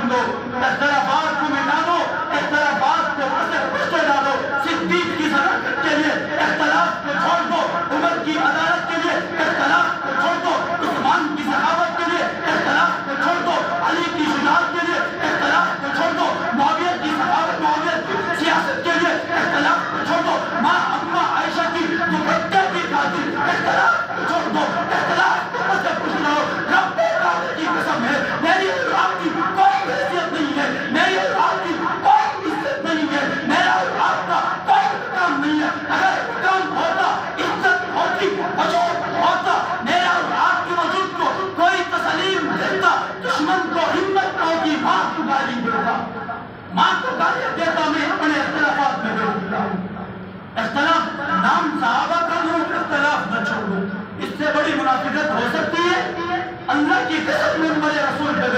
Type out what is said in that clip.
چن دو، اختلافات کو مٹا دو، اختلافات کو پسے ڈالو، صدیق کی صداقت کے لیے اختلاف کو چھوڑ دو، عمر کی عدالت کے لیے اختلاف کو چھوڑ دو، عثمان کی سخاوت کے لیے اختلاف کو چھوڑ دو، علی کی شجاعت کے لیے اختلاف کو چھوڑ دو، معاویہ کی سخاوت، معاویہ کی سیاست کے لیے اختلاف کو چھوڑ دو، ماں اما عائشہ کی دوپٹے کی خاطر اختلاف کو چھوڑ دو، اختلاف کو پسے پوچھ لو۔ رب کعبے کی قسم ہے، میری اور آپ کی کوئی حیثیت نہیں ہے، میری اور آپ کی کوئی عزت نہیں ہے، میرا اور آپ کا کوئی مقام نہیں ہے۔ اگر مقام ہوتا، عزت ہوتی، وجود ہوتا، میرا اور آپ کے وجود کو کوئی تسلیم دیتا، دشمن کو ہمت نہ ہوتی، ماں کو گالی دیتا، ماں کو گالی دیتا، میں اپنے اختلافات میں دیتا ہوں۔ اختلاف نام صحابہ کا لوں، اختلاف نہ چھوڑوں، اس سے بڑی منافقت ہو سکتی ہے؟ اللہ کی قسم منبر رسول پہ